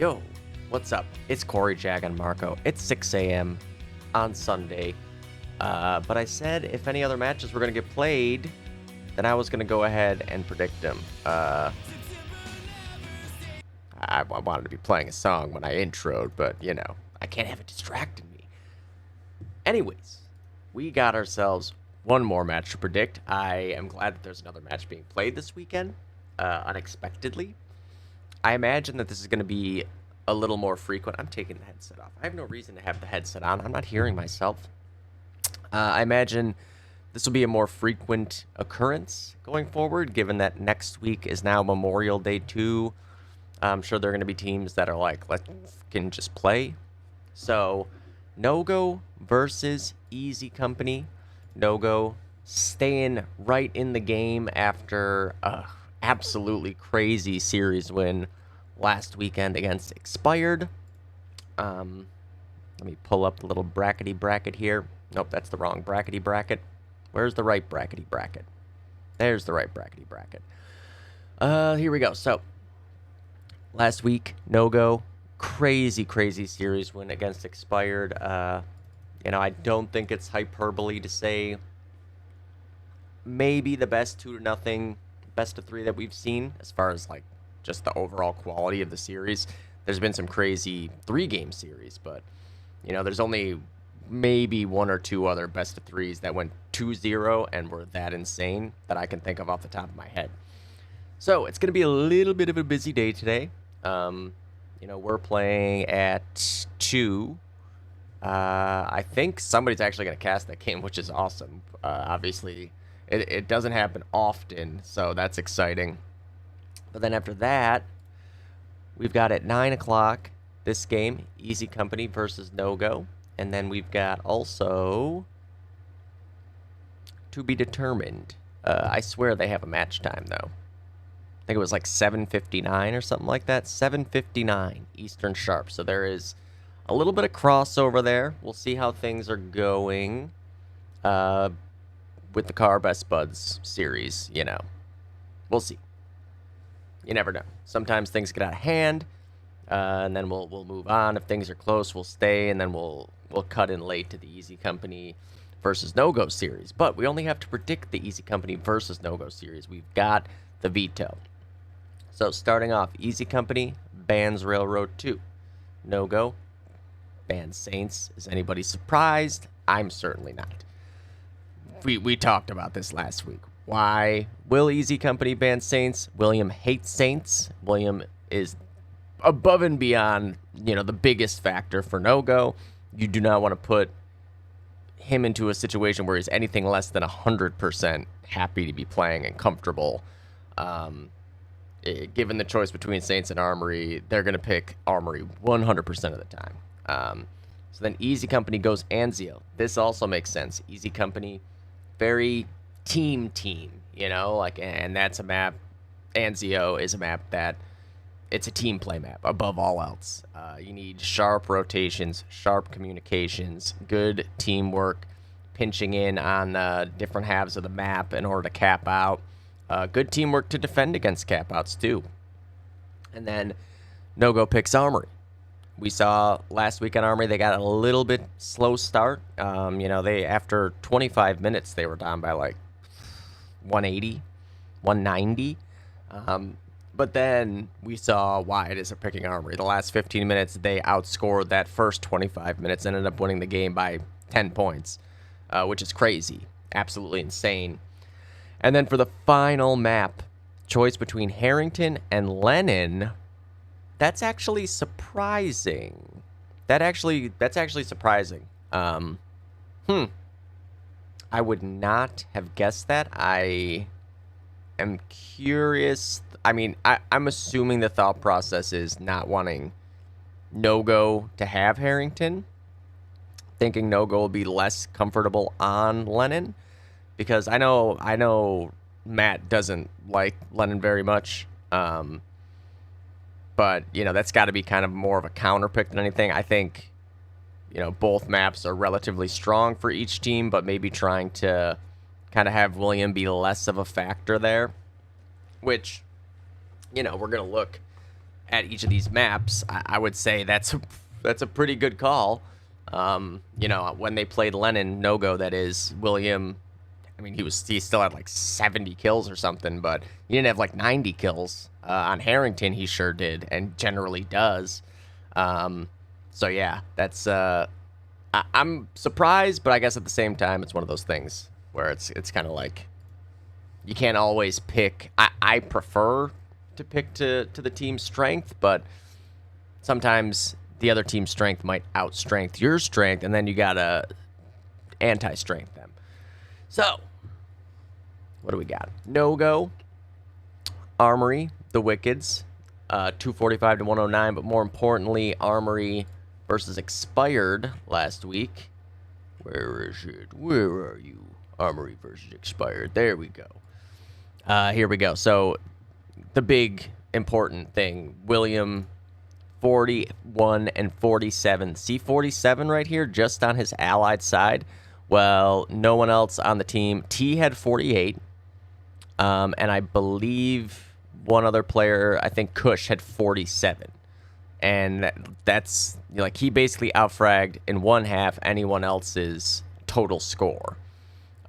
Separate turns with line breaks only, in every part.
Yo, what's up? It's Corey, Jag, and Marco. It's 6 a.m. on Sunday. But I said if any other matches were going to get played, then I was going to go ahead and predict them. I wanted to be playing a song when I introed, but, I can't have it distracting me. Anyways, we got ourselves one more match to predict. I am glad that there's another match being played this weekend, unexpectedly. I imagine that this is going to be a little more frequent. I'm taking the headset off. I have no reason to have the headset on. I'm not hearing myself. I imagine this will be a more frequent occurrence going forward, given that next week is now Memorial Day 2. I'm sure there are going to be teams that are like, let's can just play. So, Nogo versus Easy Company. Nogo staying right in the game after absolutely crazy series win last weekend against Expired. Let me pull up the little brackety bracket here. Nope, that's the wrong brackety bracket. Where's the right brackety bracket? There's the right brackety bracket. Here we go. So, last week, Nogo, crazy series win against Expired. I don't think it's hyperbole to say maybe the best 2-0 best of 3 that we've seen as far as like just the overall quality of the series. There's been some crazy 3-game series, but there's only maybe 1 or 2 other best of 3s that went 2-0 and were that insane that I can think of off the top of my head. So it's going to be a little bit of a busy day today. We're playing at 2. I think somebody's actually going to cast that game, which is awesome. Obviously, it doesn't happen often, so that's exciting. But then after that, we've got at 9 o'clock this game, Easy Company versus Nogo. And then we've got also to be determined. I swear they have a match time, though. I think it was like 7:59 or something like that. 7:59 Eastern Sharp. So there is a little bit of crossover there. We'll see how things are going with the Car Best Buds series, We'll see. You never know. Sometimes things get out of hand, and then we'll move on. If things are close, we'll stay, and then we'll cut in late to the Easy Company versus Nogo series. But we only have to predict the Easy Company versus Nogo series. We've got the veto. So starting off, Easy Company bans Railroad 2. Nogo bans Saints. Is anybody surprised? I'm certainly not. We talked about this last week. Why will Easy Company ban Saints? William hates Saints. William is above and beyond, the biggest factor for Nogo. You do not want to put him into a situation where he's anything less than 100% happy to be playing and comfortable. Given the choice between Saints and Armory, they're going to pick Armory 100% of the time. So then Easy Company goes Anzio. This also makes sense. Easy Company, very team, and that's a map. Anzio is a map that it's a team play map above all else. You need sharp rotations, sharp communications, good teamwork, pinching in on different halves of the map in order to cap out. Good teamwork to defend against cap outs too. And then Nogo picks Armory. We saw last week on Armory, they got a little bit slow start. They after 25 minutes, they were down by like 180, 190. But then we saw why it is a picking Armory. The last 15 minutes, they outscored that first 25 minutes, ended up winning the game by 10 points, which is crazy. Absolutely insane. And then for the final map, choice between Harrington and Lennon, that's actually surprising. That's actually surprising. I would not have guessed that. I am curious. I mean, I'm assuming the thought process is not wanting Nogo to have Harrington, thinking Nogo will be less comfortable on Lennon, because I know Matt doesn't like Lennon very much. But, that's got to be kind of more of a counter pick than anything. I think, both maps are relatively strong for each team, but maybe trying to kind of have William be less of a factor there, which, we're going to look at each of these maps, I would say that's a pretty good call. You know, when they played Lennon Nogo, that is William. I mean, he still had like 70 kills or something, but he didn't have like 90 kills. On Harrington, he sure did, and generally does. So yeah, that's I'm surprised, but I guess at the same time, it's one of those things where it's kind of like you can't always pick. I prefer to pick to the team's strength, but sometimes the other team's strength might outstrength your strength, and then you gotta anti-strength them. So, what do we got? No-Go, Armory, the Wickeds, 245 to 109, but more importantly, Armory versus Expired last week. Where is it? Where are you? Armory versus Expired. There we go. Here we go. So, the big important thing, William 41 and 47. See 47 right here, just on his allied side. Well, no one else on the team. T had 48, and I believe one other player, I think Kush, had 47. And that's, like, he basically outfragged in one half anyone else's total score.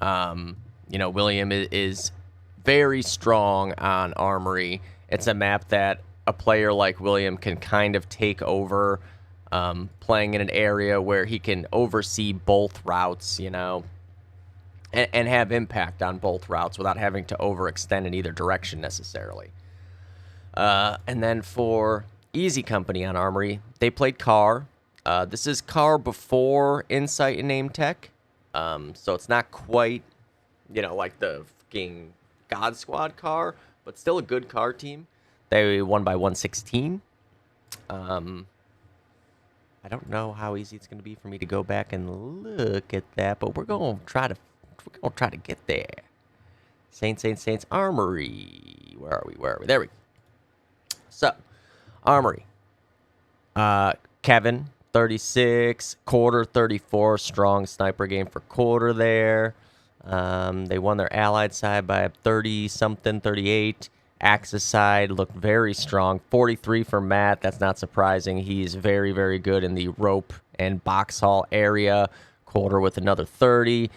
You know, William is very strong on Armory. It's a map that a player like William can kind of take over, playing in an area where he can oversee both routes, you know, and have impact on both routes without having to overextend in either direction necessarily. And then for Easy Company on Armory, they played Car. This is Car before Insight and Name Tech, so it's not quite, you know, like the fucking God Squad Car, but still a good Car team. They won by 116. I don't know how easy it's going to be for me to go back and look at that, but we're going to try to get there. Saints Armory. Where are we? There we go. So, Armory. Kevin, 36. Quarter, 34. Strong sniper game for Quarter there. They won their allied side by 30-something, 38. Axis side looked very strong. 43 for Matt. That's not surprising. He's very, very good in the rope and box hall area. Quarter with another 30.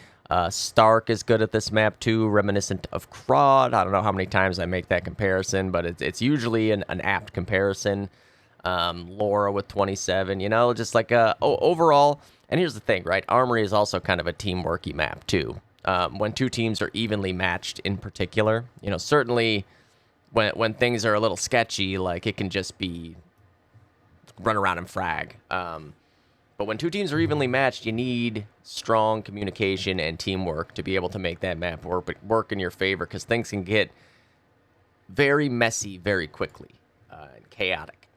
Stark is good at this map too, reminiscent of Crawd. I don't know how many times I make that comparison, but it's usually an apt comparison. Laura with 27, you know, just like overall. And here's the thing, right? Armory is also kind of a teamworky map too. When two teams are evenly matched in particular, you know, certainly when things are a little sketchy, like it can just be run around and frag. But when two teams are evenly matched, you need strong communication and teamwork to be able to make that map work in your favor, because things can get very messy very quickly and chaotic.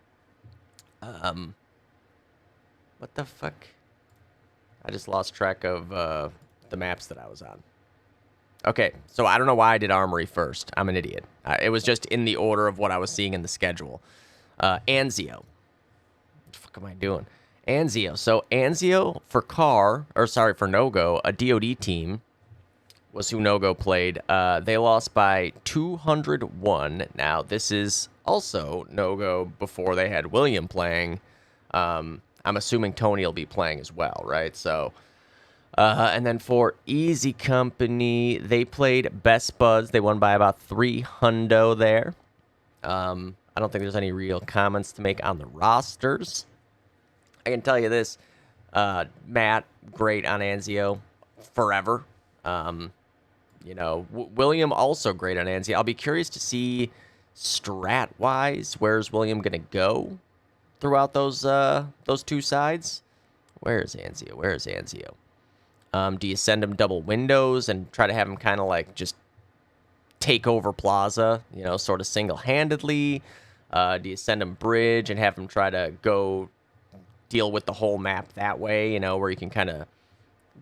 What the fuck? I just lost track of the maps that I was on. Okay, so I don't know why I did Armory first. I'm an idiot. It was just in the order of what I was seeing in the schedule. Anzio. What the fuck am I doing? Anzio. So Anzio for for Nogo, a DOD team, was who Nogo played. They lost by 201. Now, this is also Nogo before they had William playing. I'm assuming Tony will be playing as well, right? So, and then for Easy Company, they played Best Buds. They won by about 300 there. I don't think there's any real comments to make on the rosters. I can tell you this, Matt, great on Anzio, forever. You know, William also great on Anzio. I'll be curious to see strat-wise, where's William going to go throughout those two sides? Where's Anzio? Do you send him double windows and try to have him kind of like just take over Plaza, you know, sort of single-handedly? Do you send him bridge and have him try to go deal with the whole map that way, you know, where you can kind of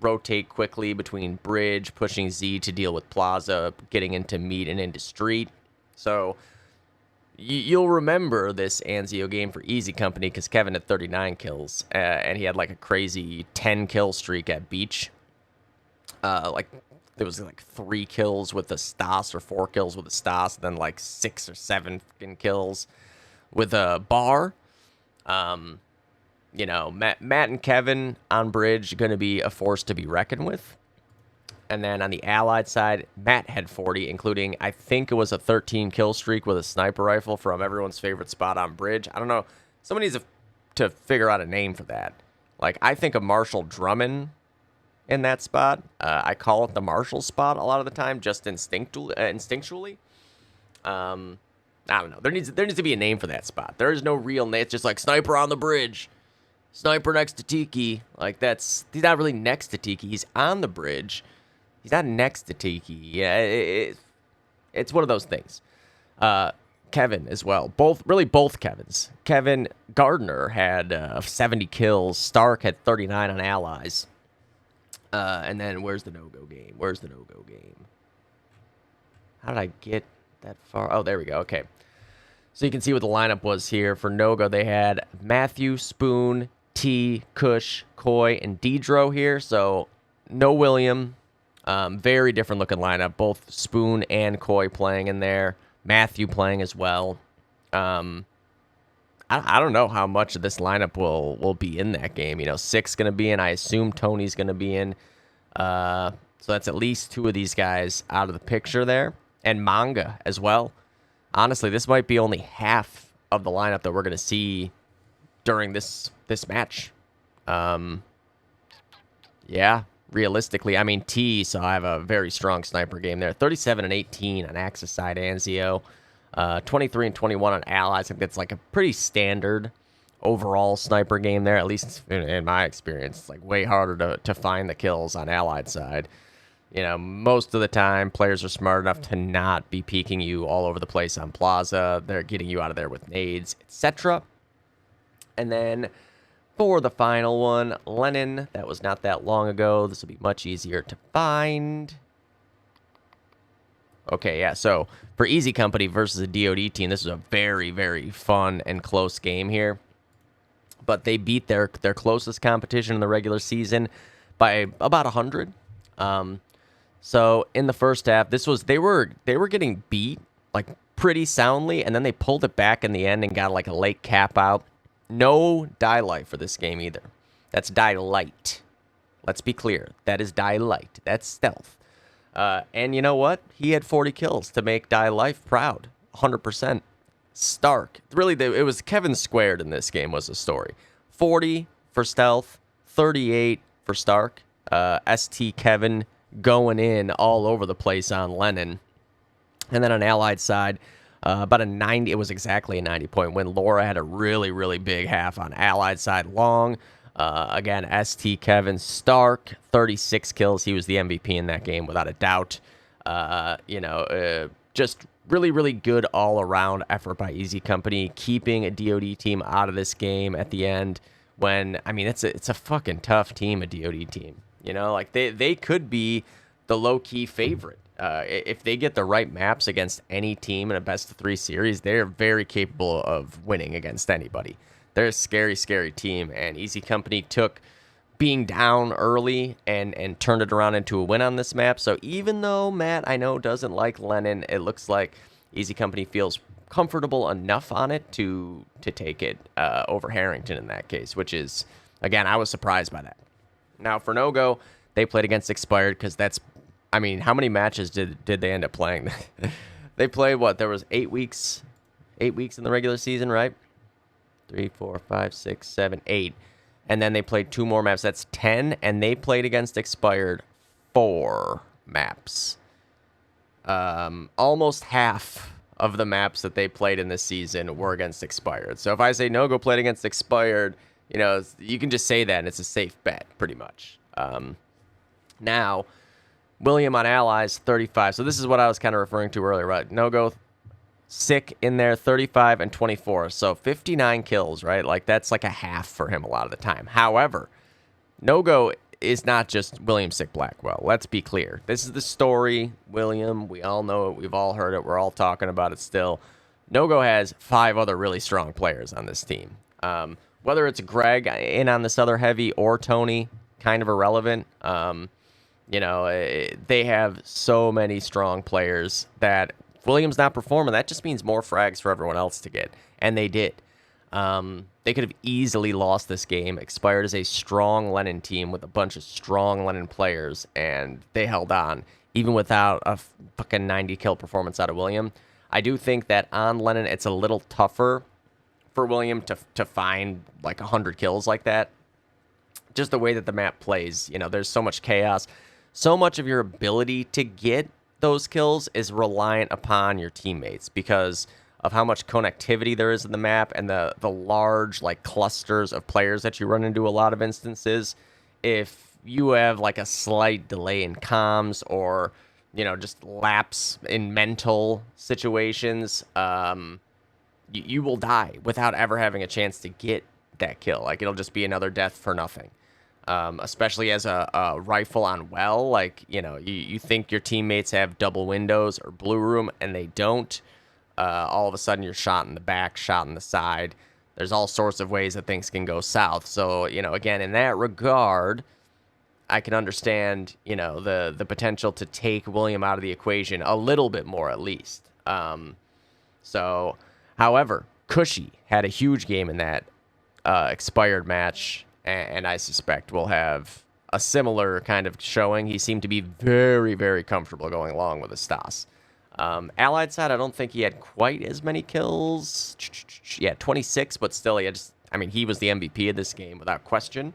rotate quickly between bridge, pushing Z to deal with Plaza, getting into meat and into street? So you'll remember this Anzio game for Easy Company because Kevin had 39 kills, and he had like a crazy 10-kill streak at Beach. Like there was like 3 kills with the Stas or 4 kills with the Stas, and then like 6 or 7 fucking kills with a bar. You know, Matt and Kevin on bridge going to be a force to be reckoned with. And then on the Allied side, Matt had 40, including, I think it was a 13 kill streak with a sniper rifle from everyone's favorite spot on bridge. I don't know. Somebody needs to figure out a name for that. Like, I think of Marshall Drummond in that spot. I call it the Marshall spot a lot of the time, just instinctually. I don't know. There needs to be a name for that spot. There is no real name. It's just like sniper on the bridge, sniper next to Tiki. Like he's not really next to Tiki. He's on the bridge. He's not next to Tiki. Yeah, it's one of those things. Kevin as well. Both Kevins. Kevin Gardner had 70 kills. Stark had 39 on allies. And then where's the Nogo game? How did I get that far? Oh, there we go. Okay. So you can see what the lineup was here. For Nogo, they had Matthew, Spoon, T, Kush, Coy, and Dedro here. So no William. Very different looking lineup. Both Spoon and Coy playing in there. Matthew playing as well. I don't know how much of this lineup will be in that game. You know, Six going to be in. I assume Tony's going to be in. So that's at least two of these guys out of the picture there. And Manga as well. Honestly, this might be only half of the lineup that we're going to see during this match. Yeah, realistically. I mean, T, so I have a very strong sniper game there. 37 and 18 on Axis side, Anzio. 23 and 21 on Allies. I think that's like a pretty standard overall sniper game there, at least in my experience. It's like way harder to find the kills on Allied side. You know, most of the time, players are smart enough to not be peeking you all over the place on Plaza. They're getting you out of there with nades, etc. And then for the final one, Lennon. That was not that long ago. This will be much easier to find. Okay, yeah, so for Easy Company versus a DoD team, this is a very, very fun and close game here. But they beat their closest competition in the regular season by about 100. So in the first half, they were getting beat like pretty soundly, and then they pulled it back in the end and got like a late cap out. No die light for this game either. That's die light. Let's be clear. That is die light. That's stealth. And you know what? He had 40 kills to make Die Life proud. 100%. Stark. Really, it was Kevin squared in this game was the story. 40 for stealth, 38 for Stark. ST Kevin going in all over the place on Lennon. And then on Allied side, about a 90, it was exactly a 90-point win. Laura had a really, really big half on Allied side long. Again, ST Kevin Stark, 36 kills. He was the MVP in that game without a doubt. Just really, really good all-around effort by Easy Company, keeping a DoD team out of this game at the end when, I mean, it's a fucking tough team, a DoD team. You know, like they could be the low-key favorite. If they get the right maps against any team in a best-of-3 series, they're very capable of winning against anybody. They're a scary, scary team, and Easy Company took being down early and turned it around into a win on this map. So even though Matt, I know, doesn't like Lennon, it looks like Easy Company feels comfortable enough on it to take it over Harrington in that case, which is, again, I was surprised by that. Now, for Nogo, they played against Expired because that's, I mean, how many matches did they end up playing? They played, what, there was 8 weeks in the regular season, right? 3, 4, 5, 6, 7, 8. And then they played 2 more maps. That's 10. And they played against Expired 4 maps. Almost half of the maps that they played in this season were against Expired. So if I say Nogo played against Expired, you know, you can just say that and it's a safe bet, pretty much. Now, William on Allies, 35. So this is what I was kind of referring to earlier, right? Nogo, sick in there, 35 and 24. So 59 kills, right? Like, that's like a half for him a lot of the time. However, Nogo is not just William Sick Blackwell. Let's be clear. This is the story. William, we all know it. We've all heard it. We're all talking about it still. Nogo has 5 other really strong players on this team. Whether it's Greg in on this other heavy or Tony, kind of irrelevant. They have so many strong players that William's not performing, that just means more frags for everyone else to get, and they did. They could have easily lost this game. Expired as a strong Lennon team with a bunch of strong Lennon players, and they held on, even without a fucking 90 kill performance out of William. I do think that on Lennon, it's a little tougher for William to find like 100 kills like that. Just the way that the map plays, there's so much chaos. So much of your ability to get those kills is reliant upon your teammates because of how much connectivity there is in the map and the large like clusters of players that you run into a lot of instances. If you have like a slight delay in comms or just lapse in mental situations, you will die without ever having a chance to get that kill. Like it'll just be another death for nothing. Especially as a rifle on well, like you think your teammates have double windows or blue room and they don't. All of a sudden you're shot in the back, shot in the side. There's all sorts of ways that things can go south. So, again, in that regard, I can understand, the potential to take William out of the equation a little bit more at least. However, Cushy had a huge game in that expired match, and I suspect we'll have a similar kind of showing. He seemed to be very, very comfortable going along with the Stas. Allied side, I don't think he had quite as many kills. Yeah, 26, but still, he was the MVP of this game without question.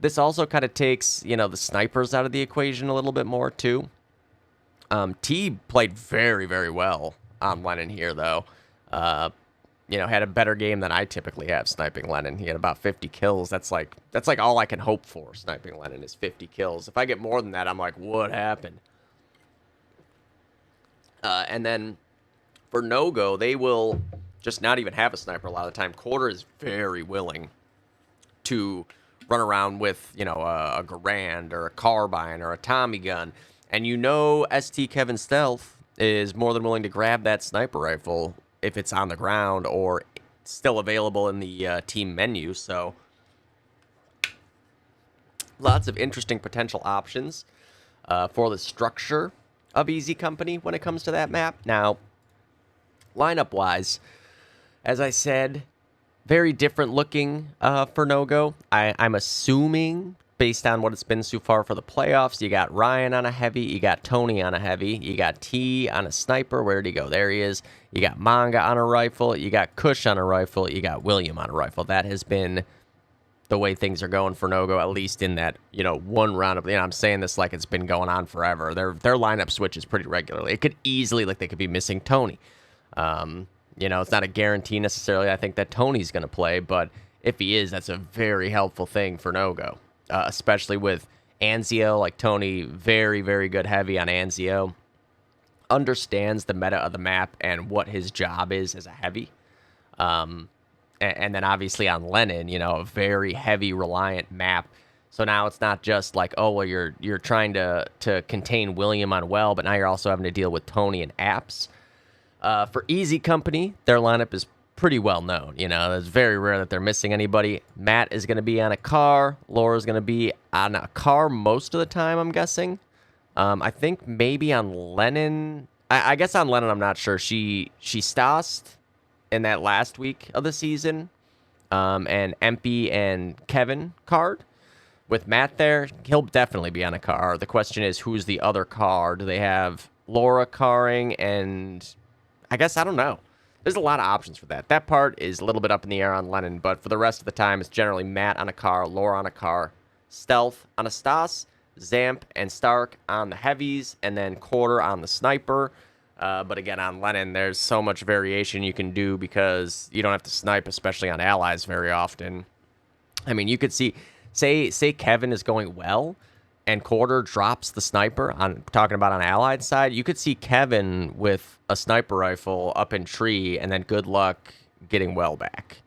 This also kind of takes, the snipers out of the equation a little bit more, too. T played very, very well on Lennon here, though. Had a better game than I typically have sniping Lennon. He had about 50 kills. That's like all I can hope for sniping Lennon is 50 kills. If I get more than that, I'm like, what happened? And then for Nogo, they will just not even have a sniper a lot of the time. Quarter is very willing to run around with, a Garand or a carbine or a Tommy gun. And ST Kevin Stealth is more than willing to grab that sniper rifle if it's on the ground or still available in the team menu. So lots of interesting potential options for the structure of Easy Company when it comes to that map. Now, lineup-wise, as I said, very different looking for Nogo. I'm assuming, based on what it's been so far for the playoffs, you got Ryan on a heavy, you got Tony on a heavy, you got T on a sniper. Where did he go? There he is. You got Manga on a rifle, you got Kush on a rifle, you got William on a rifle. That has been the way things are going for Nogo, at least in that, one round of, I'm saying this like it's been going on forever. Their lineup switches pretty regularly. It could easily, they could be missing Tony. It's not a guarantee necessarily. I think that Tony's going to play, but if he is, that's a very helpful thing for Nogo, especially with Anzio. Like Tony, very, very good heavy on Anzio. Understands the meta of the map and what his job is as a heavy. And then obviously on Lennon, a very heavy reliant map. So now it's not just like, oh, well, you're trying to contain William on well, but now you're also having to deal with Tony and Apps. For Easy Company, their lineup is pretty well known. It's very rare that they're missing anybody. Matt is going to be on a car. Laura's going to be on a car most of the time, I'm guessing. I think maybe on Lennon. I guess on Lennon, I'm not sure. She stased in that last week of the season, and Empy and Kevin card. With Matt there, he'll definitely be on a car. The question is, who's the other car? Do they have Laura carring? And I guess, I don't know. There's a lot of options for that. That part is a little bit up in the air on Lennon, but for the rest of the time, it's generally Matt on a car, Laura on a car, Stealth on a Stas, Zamp and Stark on the heavies, and then Quarter on the sniper. But again, on Lennon, there's so much variation you can do because you don't have to snipe, especially on allies, very often. You could see, say Kevin is going well, and Quarter drops the sniper. I'm talking about on allied side. You could see Kevin with a sniper rifle up in tree, and then good luck getting well back.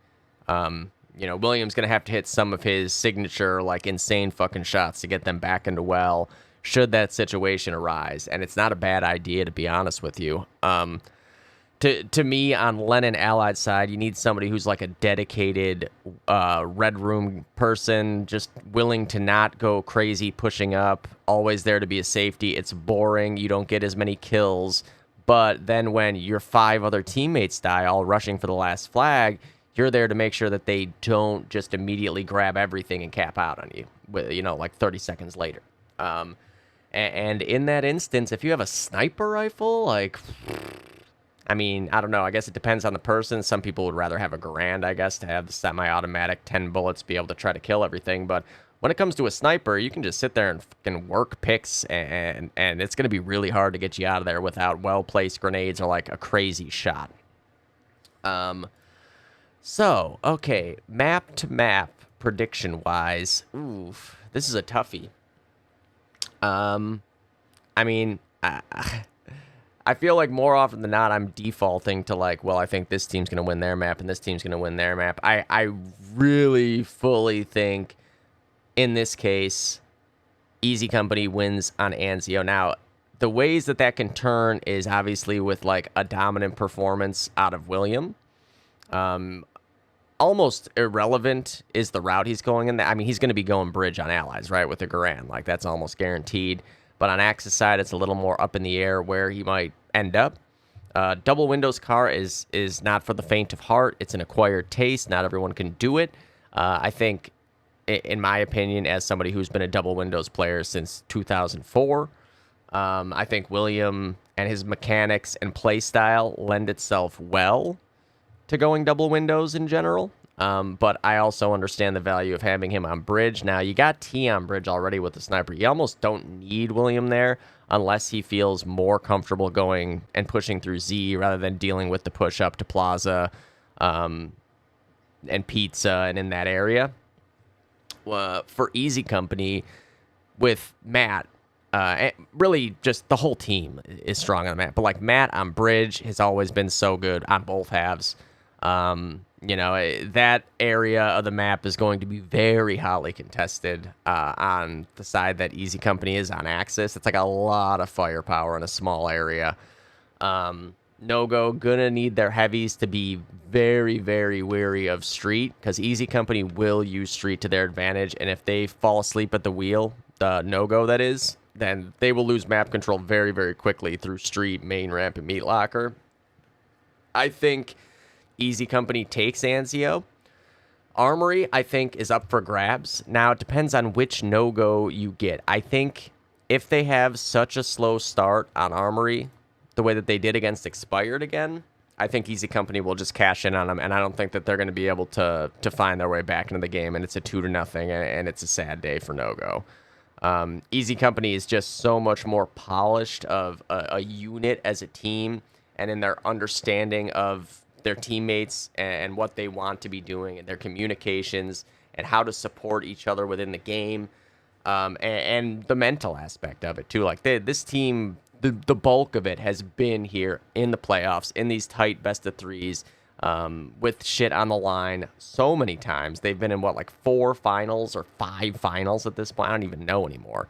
William's gonna have to hit some of his signature, insane fucking shots to get them back into well, should that situation arise. And it's not a bad idea, to be honest with you. To me, on Lennon allied side, you need somebody who's like a dedicated red room person, just willing to not go crazy pushing up, always there to be a safety. It's boring. You don't get as many kills, But then when your 5 other teammates die, all rushing for the last flag, you're there to make sure that they don't just immediately grab everything and cap out on you, with, like 30 seconds later. And in that instance, if you have a sniper rifle, like, I mean, I don't know. I guess it depends on the person. Some people would rather have a Garand, I guess, to have the semi-automatic 10 bullets, be able to try to kill everything. But when it comes to a sniper, you can just sit there and fucking work picks, and it's going to be really hard to get you out of there without well-placed grenades or, like, a crazy shot. So, okay, map to map, prediction-wise, oof, this is a toughie. I mean, I feel like more often than not, I'm defaulting to like, well, I think this team's going to win their map and this team's going to win their map. I really fully think in this case, Easy Company wins on Anzio. Now, the ways that can turn is obviously with like a dominant performance out of William. Almost irrelevant is the route he's going in. I mean, he's going to be going bridge on Allies, right, with the Garand. Like, that's almost guaranteed. But on Axis side, it's a little more up in the air where he might end up. Double windows car is not for the faint of heart. It's an acquired taste. Not everyone can do it. I think, in my opinion, as somebody who's been a double windows player since 2004, I think William and his mechanics and play style lend itself well to going double windows in general. But I also understand the value of having him on bridge. Now, you got T on bridge already with the sniper. You almost don't need William there unless he feels more comfortable going and pushing through Z rather than dealing with the push up to Plaza and Pizza and in that area. For Easy Company, with Matt, really just the whole team is strong on the map. But like Matt on bridge has always been so good on both halves. That area of the map is going to be very hotly contested on the side that Easy Company is on Axis. It's like a lot of firepower in a small area. Nogo gonna need their heavies to be very, very wary of street, because Easy Company will use street to their advantage, and if they fall asleep at the wheel, the Nogo that is, then they will lose map control very, very quickly through street, main ramp, and meat locker. I think Easy Company takes Anzio. Armory, I think, is up for grabs. Now, it depends on which no-go you get. I think if they have such a slow start on Armory, the way that they did against Expired again, I think Easy Company will just cash in on them, and I don't think that they're going to be able to find their way back into the game, and it's a 2-0, and it's a sad day for no-go. Easy Company is just so much more polished of a unit as a team, and in their understanding of their teammates and what they want to be doing and their communications and how to support each other within the game, and the mental aspect of it too. Like this team, the bulk of it has been here in the playoffs, in these tight best of threes, with shit on the line so many times. They've been in 4 finals or 5 finals at this point. I don't even know anymore.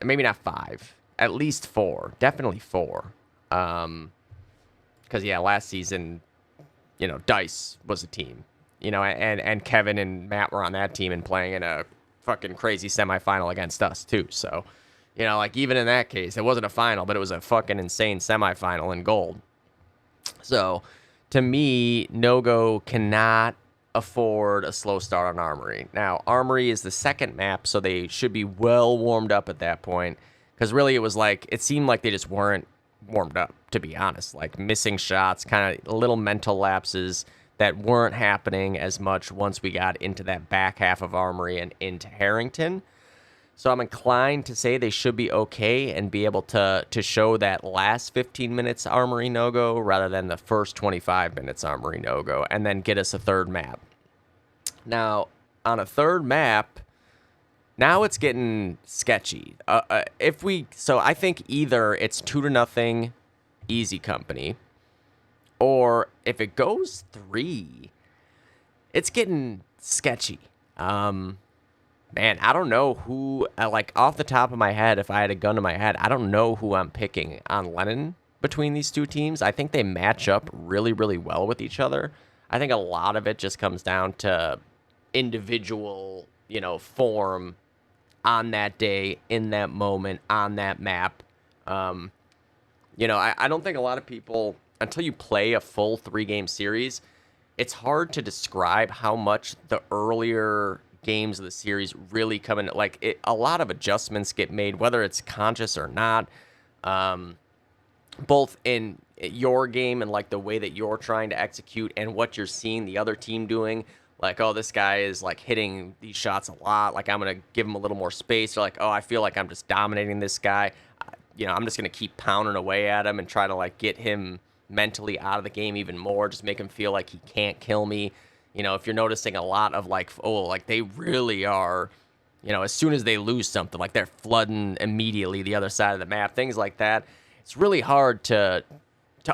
Maybe not 5, at least 4, definitely 4. Because, last season, Dice was a team, and Kevin and Matt were on that team and playing in a fucking crazy semifinal against us, too. So, even in that case, it wasn't a final, but it was a fucking insane semifinal in gold. So, to me, Nogo cannot afford a slow start on Armory. Now, Armory is the second map, so they should be well warmed up at that point. Because really, it seemed like they just weren't warmed up, to be honest. Like missing shots, kind of little mental lapses that weren't happening as much once we got into that back half of Armory and into Harrington. So I'm inclined to say they should be okay and be able to show that last 15 minutes Armory no-go rather than the first 25 minutes Armory no-go, and then get us a third map. Now, on a third map, now it's getting sketchy. So I think either it's 2-0 Easy Company, or if it goes 3, it's getting sketchy. Man, I don't know who, off the top of my head, if I had a gun to my head, I don't know who I'm picking on Lennon between these two teams. I think they match up really, really well with each other. I think a lot of it just comes down to individual, form on that day, in that moment, on that map. I don't think a lot of people, until you play a full 3-game series, it's hard to describe how much the earlier games of the series really come in. Like, a lot of adjustments get made, whether it's conscious or not, both in your game and like the way that you're trying to execute and what you're seeing the other team doing. Like, oh, this guy is like hitting these shots a lot. Like, I'm going to give him a little more space. Or like, oh, I feel like I'm just dominating this guy. I'm just going to keep pounding away at him and try to like get him mentally out of the game even more. Just make him feel like he can't kill me. If you're noticing a lot of like, oh, like they really are, as soon as they lose something, like they're flooding immediately the other side of the map, things like that. It's really hard to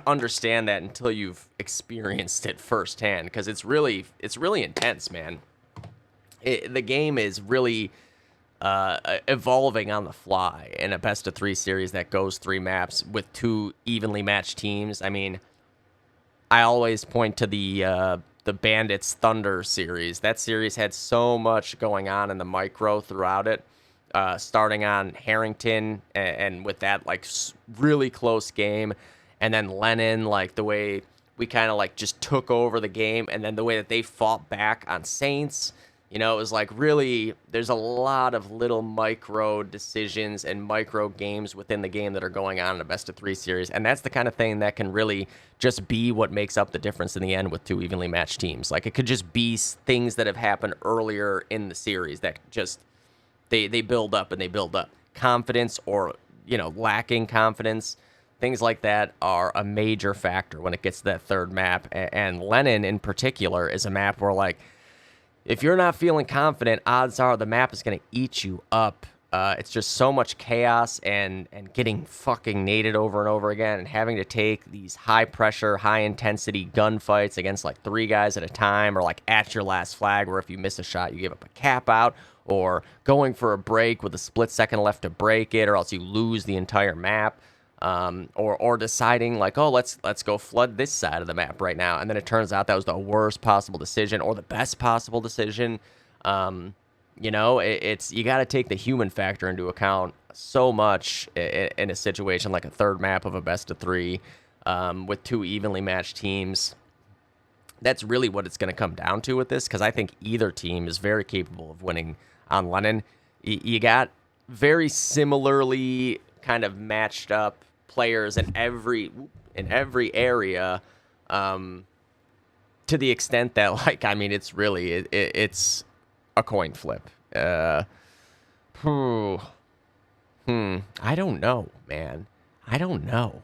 understand that until you've experienced it firsthand, because it's really intense, man. The game is really evolving on the fly in a best of 3 series that goes 3 maps with 2 evenly matched teams. I mean, I always point to the Bandits Thunder series. That series had so much going on in the micro throughout it, starting on Harrington and with that like really close game, and then Lennon, like the way we kind of like just took over the game, and then the way that they fought back on Saints. It was like really, there's a lot of little micro decisions and micro games within the game that are going on in a best of 3 series. And that's the kind of thing that can really just be what makes up the difference in the end with 2 evenly matched teams. Like, it could just be things that have happened earlier in the series that just, they build up and they build up. Confidence or, lacking confidence. Things like that are a major factor when it gets to that third map. And Lennon in particular is a map where, like, if you're not feeling confident, odds are the map is going to eat you up. It's just so much chaos and getting fucking naded over and over again and having to take these high-pressure, high-intensity gunfights against, like, 3 guys at a time, or, like, at your last flag, where if you miss a shot, you give up a cap out, or going for a break with a split second left to break it, or else you lose the entire map. Or deciding like, oh, let's go flood this side of the map right now, and then it turns out that was the worst possible decision or the best possible decision. It's you got to take the human factor into account so much in a situation like a third map of a best of 3, with 2 evenly matched teams. That's really what it's going to come down to with this, because I think either team is very capable of winning on Lennon. You got very similarly kind of matched up players in every area, to the extent that, like, I mean, it's really it's a coin flip. I don't know, man. I don't know.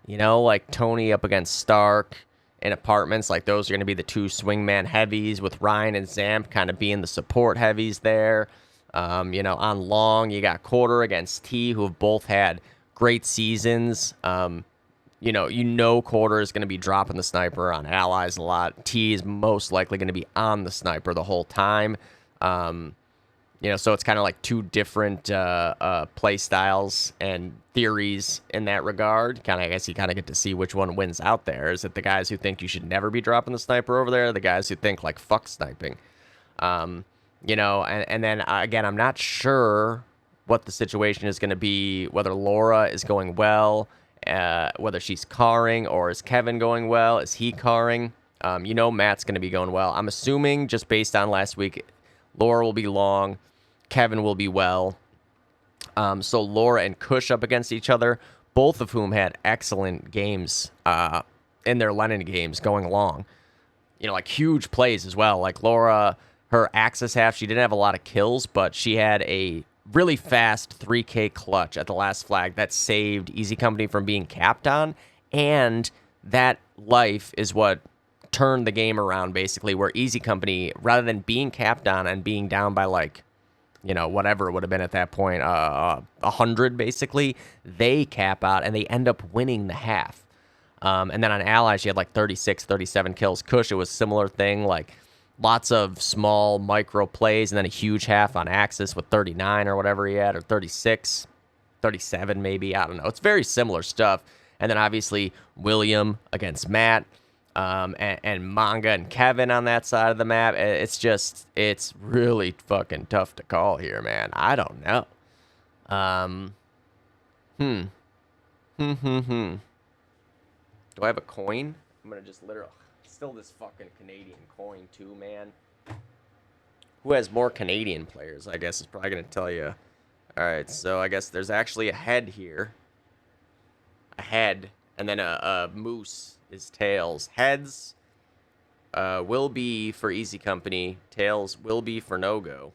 Like Tony up against Stark in Apartments, like those are going to be the 2 swingman heavies, with Ryan and Zamp kind of being the support heavies there. On Long, you got Quarter against T, who have both had great seasons. Quarter is going to be dropping the sniper on allies a lot. T is most likely going to be on the sniper the whole time. So it's kind of like 2 different play styles and theories in that regard. I guess you kind of get to see which one wins out there. Is it the guys who think you should never be dropping the sniper over there, or the guys who think, like, fuck sniping? And then, again, I'm not sure what the situation is going to be, whether Laura is going well, whether she's carring, or is Kevin going well? Is he carring? Matt's going to be going well. I'm assuming, just based on last week, Laura will be long, Kevin will be well. So Laura and Kush up against each other, both of whom had excellent games in their Lennon games going along. Like huge plays as well. Like Laura, her Axis half, she didn't have a lot of kills, but she had a really fast 3K clutch at the last flag that saved Easy Company from being capped on. And that life is what turned the game around, basically, where Easy Company, rather than being capped on and being down by, like, whatever it would have been at that point, 100, basically, they cap out and they end up winning the half. And then on Allies, she had like 36, 37 kills. Kush, it was a similar thing, like lots of small micro plays, and then a huge half on Axis with 39 or whatever he had, or 36, 37 maybe, I don't know. It's very similar stuff. And then obviously William against Matt, and Manga and Kevin on that side of the map. It's really fucking tough to call here, man. I don't know. Do I have a coin? I'm gonna just literally... Still this fucking Canadian coin, too, man. Who has more Canadian players, I guess, is probably gonna tell you. Alright, so I guess there's actually a head here. A head. And then a moose is tails. Heads will be for Easy Company. Tails will be for Nogo.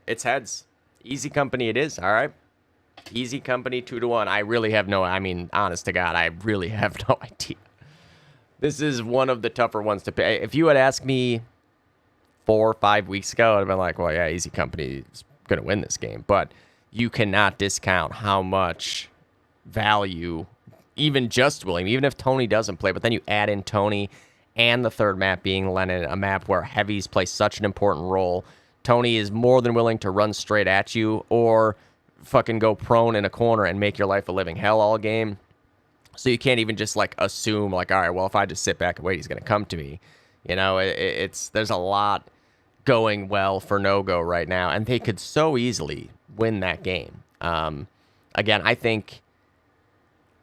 It's heads. Easy Company it is, all right? Easy Company 2-1. I really have no... I mean, honest to God, I really have no idea. This is one of the tougher ones to pay. If you had asked me 4 or 5 weeks ago, I'd have been like, well, yeah, Easy Company is going to win this game. But you cannot discount how much value, even just William, even if Tony doesn't play, but then you add in Tony and the third map being Lennon, a map where heavies play such an important role. Tony is more than willing to run straight at you or fucking go prone in a corner and make your life a living hell all game. So you can't even just like assume like, all right, well, if I just sit back and wait, he's going to come to me. You know, there's a lot going well for Nogo right now, and they could so easily win that game. Again, I think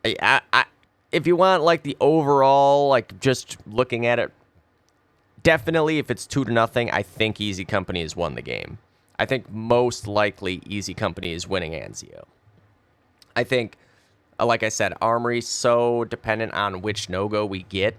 if you want like the overall, like just looking at it, definitely if it's 2-0, I think Easy Company has won the game. I think most likely Easy Company is winning Anzio. I think, like I said, Armory's so dependent on which Nogo we get.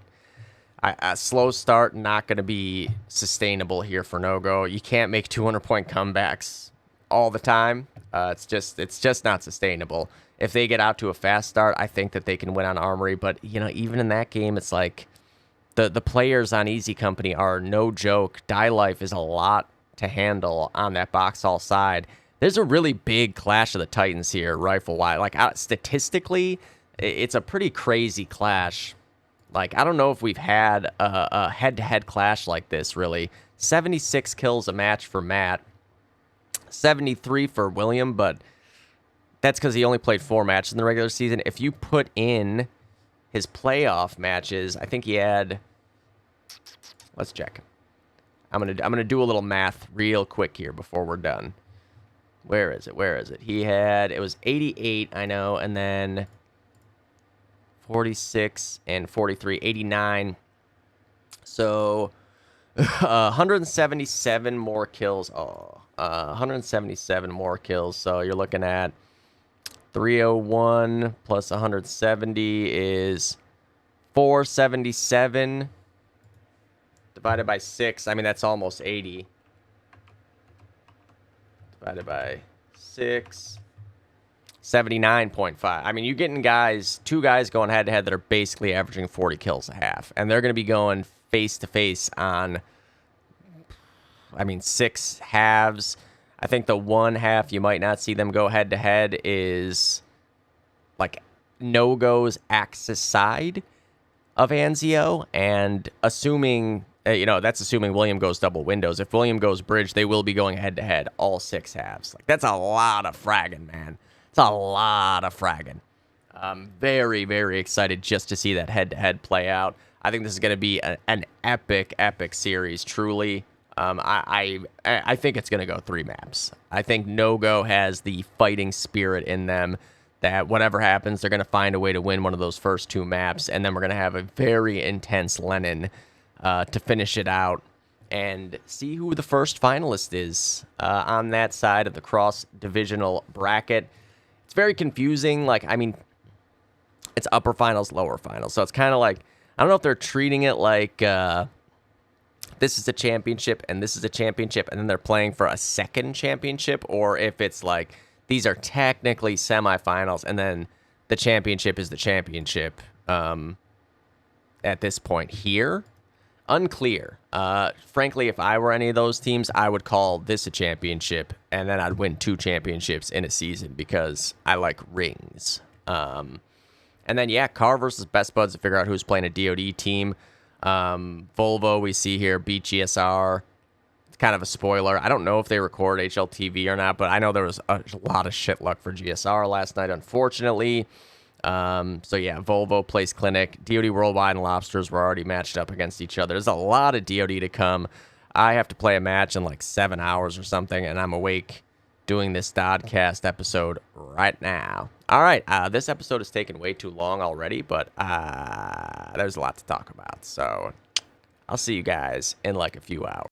A slow start not going to be sustainable here for Nogo. You can't make 200-point comebacks all the time. It's just not sustainable. If they get out to a fast start, I think that they can win on Armory. But you know, even in that game, it's like the players on Easy Company are no joke. Die Life is a lot to handle on that Boxhall side. There's a really big clash of the Titans here, rifle-wise. Like, statistically, it's a pretty crazy clash. Like, I don't know if we've had a head-to-head clash like this, really. 76 kills a match for Matt. 73 for William, but that's because he only played 4 matches in the regular season. If you put in his playoff matches, I think he had... Let's check. I'm gonna do a little math real quick here before we're done. Where is it? It was 88, I know, and then 46 and 43, 89. So 177 more kills. 177 more kills. So you're looking at 301 plus 170 is 477. Divided by 6, I mean, that's almost 80. Divided by 6, 79.5. I mean, you're getting two guys going head-to-head that are basically averaging 40 kills a half. And they're going to be going face-to-face on, I mean, 6 halves. I think the one half you might not see them go head-to-head is, like, Nogo's Axis side of Anzio. And assuming... that's assuming William goes double windows. If William goes bridge, they will be going head-to-head all 6 halves. Like, that's a lot of fragging, man. It's a lot of fragging. I'm very, very excited just to see that head-to-head play out. I think this is going to be an epic, epic series, truly. I think it's going to go 3 maps. I think Nogo has the fighting spirit in them that whatever happens, they're going to find a way to win one of those first 2 maps, and then we're going to have a very intense Lennon to finish it out and see who the first finalist is on that side of the cross-divisional bracket. It's very confusing. Like, I mean, it's upper finals, lower finals. So it's kind of like, I don't know if they're treating it like this is a championship and this is a championship, and then they're playing for a second championship, or if it's like these are technically semifinals and then the championship is the championship at this point here. Unclear. Frankly, if I were any of those teams, I would call this a championship, and then I'd win 2 championships in a season because I like rings. And then, yeah, Car versus Best Buds to figure out who's playing a DOD team. Volvo, we see here, beat GSR. It's kind of a spoiler. I don't know if they record HLTV or not, but I know there was a lot of shit luck for GSR last night, unfortunately. So yeah, Volvo plays Clinic. DoD Worldwide and Lobsters were already matched up against each other. There's a lot of DoD to come. I have to play a match in like 7 hours or something, and I'm awake doing this Dodcast episode right now. All right, this episode has taken way too long already, but there's a lot to talk about. So I'll see you guys in like a few hours.